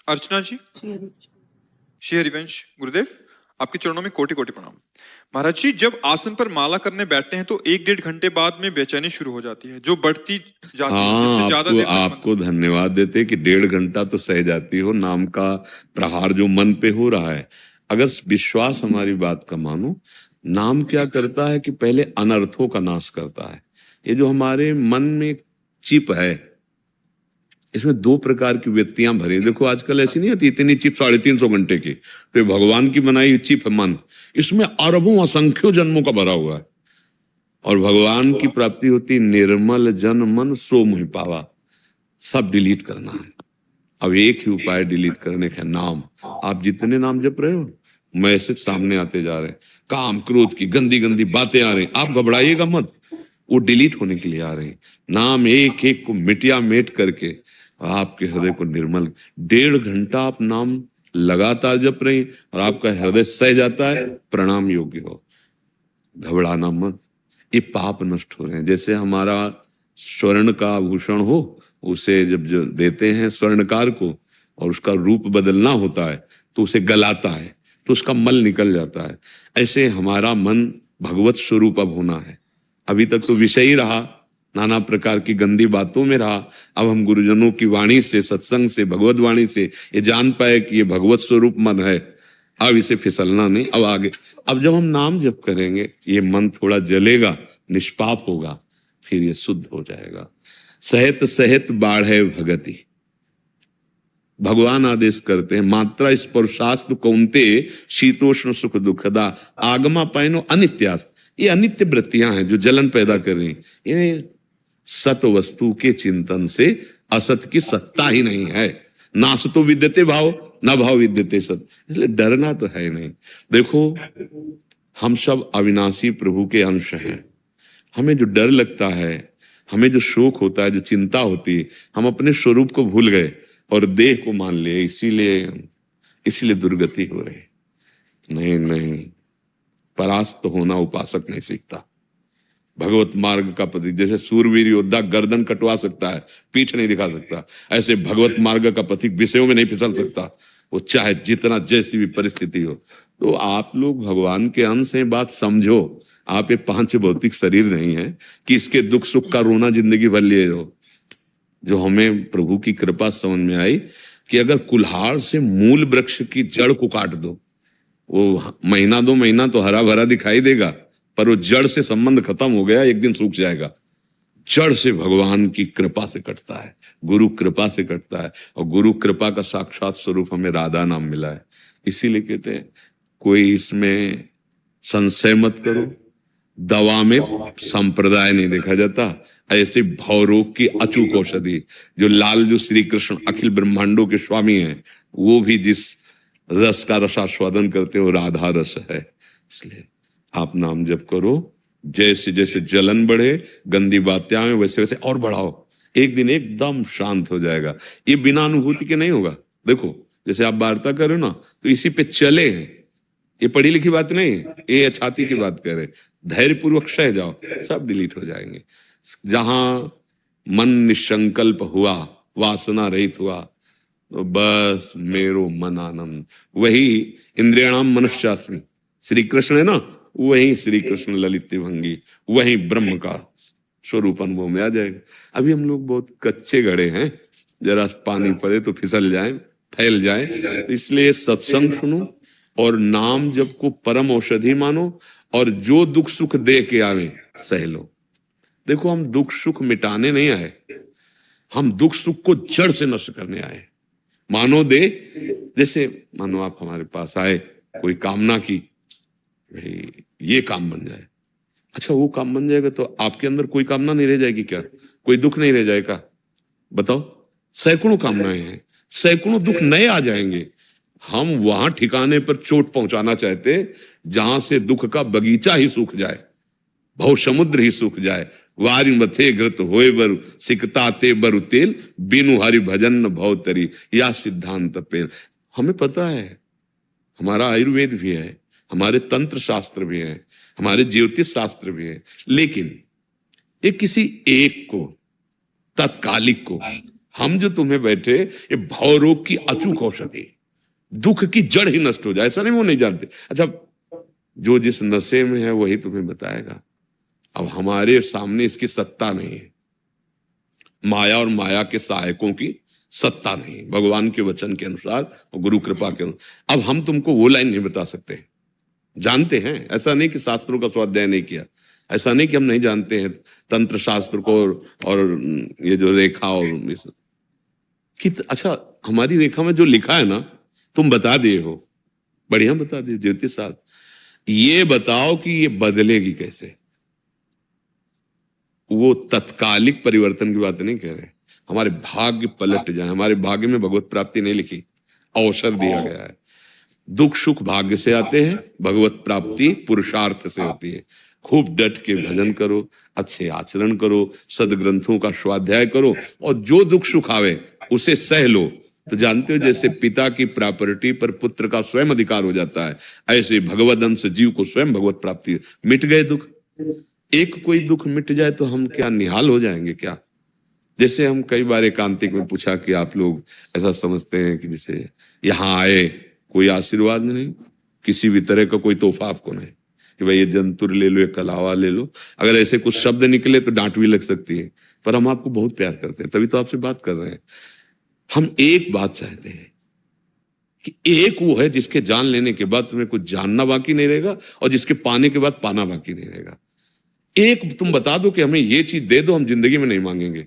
अर्चना जी, श्री हरिवंश गुरुदेव, आपके चरणों में कोटि कोटि प्रणाम। महाराज जी, जब आसन पर माला करने बैठते हैं तो 1-1.5 घंटे बाद में बेचैनी शुरू हो जाती है, जो बढ़ती जाती है, जिससे ज्यादा देर आपको धन्यवाद देते कि 1.5 घंटा तो सह जाती हो। नाम का प्रहार जो मन पे हो रहा है, अगर विश्वास हमारी बात का मानो, नाम क्या करता है कि पहले अनर्थों का नाश करता है। ये जो हमारे मन में चिप है, इसमें 2 प्रकार की व्यक्तियां भरी। देखो आजकल ऐसी नहीं होती इतनी चिप 350 घंटे की, तो भगवान की बनाई चिप है मन, इसमें अरबों असंख्यों जन्मों का भरा हुआ है। और भगवान की प्राप्ति होती निर्मल जन मन सो मुहि पावा। सब डिलीट करना है। अब एक ही उपाय डिलीट करने का, नाम। आप जितने नाम जप रहे हो, मैसेज सामने आते जा रहे हैं, काम क्रोध की गंदी गंदी बातें आ रही, आप घबराइएगा मत, वो डिलीट होने के लिए आ रहे हैं। नाम एक एक को मिटिया मेट करके आपके हृदय को निर्मल। 1.5 घंटा आप नाम लगातार जप रहे हैं और आपका हृदय सह जाता है, प्रणाम योग्य हो। घबराना मत, ये पाप नष्ट हो रहे हैं। जैसे हमारा स्वर्ण का आभूषण हो, उसे जब जो देते हैं स्वर्णकार को और उसका रूप बदलना होता है तो उसे गलाता है तो उसका मल निकल जाता है। ऐसे हमारा मन भगवत स्वरूप अब होना है। अभी तक तो विषय ही रहा, नाना प्रकार की गंदी बातों में रहा। अब हम गुरुजनों की वाणी से, सत्संग से, भगवत वाणी से ये जान पाए कि ये भगवत स्वरूप मन है। अब इसे फिसलना नहीं। अब आगे, अब जब हम नाम जप करेंगे, ये मन थोड़ा जलेगा, निष्पाप होगा, फिर ये शुद्ध हो जाएगा। सहत सहत बाढ़े भगति, भगवान आदेश करते हैं, मात्रा स्पर्शास्तु कौन्ते शीतोष्ण सुख दुखदा आगमा पैनो अनित्यास। ये अनित्य वृत्तियां हैं जो जलन पैदा कर रही हैं। ये सत वस्तु के चिंतन से असत की सत्ता ही नहीं है। नास तो विद्यते भाव, न भाव विद्यते सत। इसलिए डरना तो है नहीं। देखो, हम सब अविनाशी प्रभु के अंश हैं। हमें जो डर लगता है, हमें जो शोक होता है, जो चिंता होती है, हम अपने स्वरूप को भूल गए और देह को मान लिए, इसीलिए दुर्गति हो रही। नहीं नहीं, परास्त होना उपासक नहीं सीखता। भगवत मार्ग का पति, जैसे सूरवीर योद्धा गर्दन कटवा सकता है, पीठ नहीं दिखा सकता, ऐसे भगवत मार्ग का पथिक विषयों में नहीं फिसल सकता, वो चाहे जितना जैसी भी परिस्थिति हो। तो आप लोग भगवान के अंश हैं, बात समझो। आप ये 5 भौतिक शरीर नहीं है कि इसके दुख सुख का रोना जिंदगी भर लिए रहो। जो हमें प्रभु की कृपा समझ में आई कि अगर कुल्हाड़ से मूल वृक्ष की जड़ को काट दो, वो महीना 2 महीना तो हरा भरा दिखाई देगा, पर वो जड़ से संबंध खत्म हो गया, एक दिन सूख जाएगा। जड़ से भगवान की कृपा से कटता है, गुरु कृपा से कटता है। और गुरु कृपा का साक्षात स्वरूप हमें राधा नाम मिला है। इसीलिए कहते हैं कोई इसमें संशय मत करो, दवा में संप्रदाय नहीं देखा जाता। ऐसे भवरोग की अचूक औषधि, जो लाल जो श्री कृष्ण अखिल ब्रह्मांडों के स्वामी हैं, वो भी जिस रस का रसास्वादन करते हो, राधा रस है। इसलिए आप नाम जप करो, जैसे जैसे जलन बढ़े, गंदी बातें आए, वैसे वैसे और बढ़ाओ। एक दिन एकदम शांत हो जाएगा। ये बिना अनुभूति के नहीं होगा। देखो, जैसे आप वार्ता करो ना, तो इसी पे चले हैं। ये पढ़ी लिखी बात नहीं, ये छाती की बात करे। धैर्य पूर्वक सह जाओ, सब डिलीट हो जाएंगे। जहां मन निसंकल्प हुआ, वासना रहित हुआ, तो बस मेरो मन आनंद। वही इंद्रियाणाम मनुष्यास्मि, श्री कृष्ण है ना, वही श्री कृष्ण ललित भंगी, वही ब्रह्म का स्वरूप अनुभव में आ जाएगा। अभी हम लोग बहुत कच्चे घड़े हैं, जरा पानी पड़े तो फिसल जाए, फैल जाए। तो इसलिए सत्संग सुनो और नाम जप को परम औषधि मानो, और जो दुख सुख दे के आवे सह लो। देखो, हम दुख सुख मिटाने नहीं आए, हम दुख सुख को जड़ से नष्ट करने आए। मानो दे, जैसे मानो आप हमारे पास आए, कोई कामना की, भाई ये काम बन जाए। अच्छा, वो काम बन जाएगा तो आपके अंदर कोई कामना नहीं रह जाएगी क्या? कोई दुख नहीं रह जाएगा? बताओ, सैकड़ों कामनाएं हैं, सैकड़ों दुख नए आ जाएंगे। हम वहां ठिकाने पर चोट पहुंचाना चाहते जहां से दुख का बगीचा ही सूख जाए, भव समुद्र ही सूख जाए। वारी मथे घृत होए बरु, सिकता ते बरु तेल, बिनु हरि भजन न भव तरी, या सिद्धांत पेल। हमें पता है, हमारा आयुर्वेद भी है, हमारे तंत्र शास्त्र भी है, हमारे ज्योतिष शास्त्र भी है, लेकिन ये किसी एक को, तत्कालिक को, हम जो तुम्हें बैठे, ये भव रोग की अचूक औषधि, दुख की जड़ ही नष्ट हो जाए, ऐसा नहीं वो नहीं जानते। अच्छा, जो जिस नशे में है वही तुम्हें बताएगा। अब हमारे सामने इसकी सत्ता नहीं है, माया और माया के सहायकों की सत्ता नहीं, भगवान के वचन के अनुसार और गुरु कृपा के अनुसार। अब हम तुमको वो लाइन नहीं बता सकते, जानते हैं, ऐसा नहीं कि शास्त्रों का स्वाध्याय नहीं किया, ऐसा नहीं कि हम नहीं जानते हैं तंत्र शास्त्र को और ये जो रेखा और ये सब कि अच्छा हमारी रेखा में जो लिखा है ना तुम बता दिए हो, बढ़िया बता दिए ज्योतिष साहब, ये बताओ कि ये बदलेगी कैसे। वो तत्कालिक परिवर्तन की बात नहीं कह रहे, हमारे भाग्य पलट जाए। हमारे भाग्य में भगवत प्राप्ति नहीं लिखी, अवसर दिया गया है। दुख सुख भाग्य से आते हैं, भगवत प्राप्ति पुरुषार्थ से होती है। खूब डट के भजन करो, अच्छे आचरण करो, सदग्रंथों का स्वाध्याय करो, और जो दुख सुख आवे उसे सह लो। तो जानते हो जैसे पिता की प्रॉपर्टी पर पुत्र का स्वयं अधिकार हो जाता है, ऐसे भगवद अंश जीव को स्वयं भगवत प्राप्ति। मिट गए दुख, एक कोई दुख मिट जाए तो हम क्या निहाल हो जाएंगे क्या। जैसे हम कई बार एकांतिक में पूछा कि आप लोग ऐसा समझते हैं कि जैसे यहाँ आए कोई आशीर्वाद नहीं, किसी भी तरह का कोई तोहफा आपको नहीं कि भाई ये जंतुर ले लो, ये कलावा ले लो। अगर ऐसे कुछ शब्द निकले तो डांट भी लग सकती है, पर हम आपको बहुत प्यार करते हैं, तभी तो आपसे बात कर रहे हैं। हम एक बात चाहते हैं कि एक वो है जिसके जान लेने के बाद तुम्हें कुछ जानना बाकी नहीं रहेगा, और जिसके पाने के बाद पाना बाकी नहीं रहेगा। एक तुम बता दो कि हमें ये चीज दे दो, हम जिंदगी में नहीं मांगेंगे,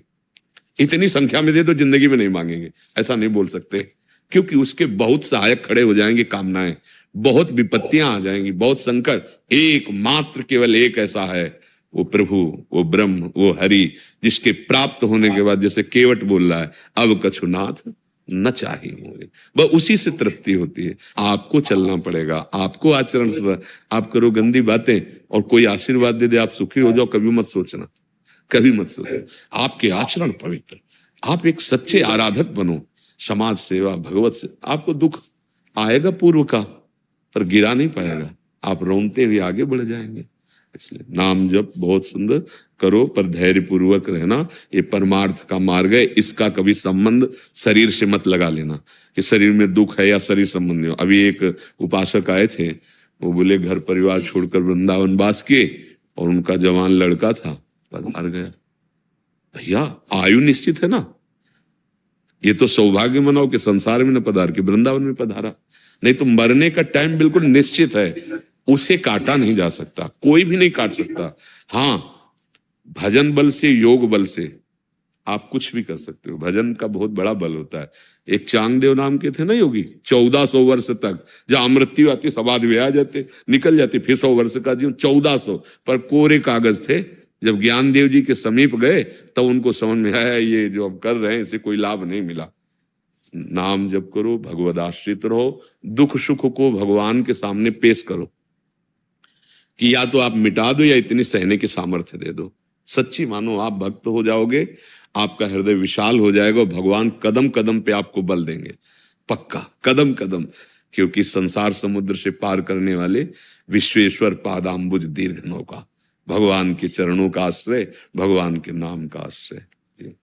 इतनी संख्या में दे दो, जिंदगी में नहीं मांगेंगे, ऐसा नहीं बोल सकते, क्योंकि उसके बहुत सहायक खड़े हो जाएंगे कामनाएं, बहुत विपत्तियां आ जाएंगी, बहुत संकट। एक मात्र केवल एक ऐसा है, वो प्रभु, वो ब्रह्म, वो हरि, जिसके प्राप्त होने के बाद जैसे केवट बोल रहा है, अब कछुनाथ न चाहिए होंगे, बस उसी से तृप्ति होती है। आपको चलना पड़ेगा, आपको आचरण, आप करो गंदी बातें और कोई आशीर्वाद दे दे आप सुखी हो जाओ, कभी मत सोचना, कभी मत सोचो। आपके आचरण पवित्र, आप एक सच्चे आराधक बनो, समाज सेवा, भगवत से। आपको दुख आएगा पूर्व का, पर गिरा नहीं पाएगा, आप रोनते हुए आगे बढ़ जाएंगे। इसलिए नाम जप बहुत सुंदर करो, पर धैर्य पूर्वक रहना। ये परमार्थ का मार्ग है, इसका कभी संबंध शरीर से मत लगा लेना कि शरीर में दुख है या शरीर संबंधी हो। अभी एक उपासक आए थे, वो बोले घर परिवार छोड़कर वृंदावन वास किए, और उनका जवान लड़का था, पधार गया। भैया आयु निश्चित है ना, ये तो सौभाग्य मनाओ कि संसार में न पधार के वृंदावन में पधारा, नहीं तो मरने का टाइम बिल्कुल निश्चित है, उसे काटा नहीं जा सकता, कोई भी नहीं काट सकता। हाँ, भजन बल से, योग बल से आप कुछ भी कर सकते हो, भजन का बहुत बड़ा बल होता है। एक चांगदेव नाम के थे ना योगी, 1400 वर्ष तक, जहां मृत्यु आती समाधि में आ जाते, निकल जाते, फिर 100 वर्ष का जीवन, 1400 पर कोरे कागज थे। जब ज्ञानदेव जी के समीप गए तब उनको समझ में आया ये जो हम कर रहे हैं इसे कोई लाभ नहीं मिला। नाम जप करो, भगवद आश्रित रहो, दुख सुख को भगवान के सामने पेश करो कि या तो आप मिटा दो या इतनी सहने की सामर्थ्य दे दो। सच्ची मानो आप भक्त हो जाओगे, आपका हृदय विशाल हो जाएगा, भगवान कदम कदम पे आपको बल देंगे, पक्का कदम कदम। क्योंकि संसार समुद्र से पार करने वाले विश्वेश्वर पादाम्बुज दीर्घ नौका, भगवान के चरणों का आश्रय, भगवान के नाम का आश्रय।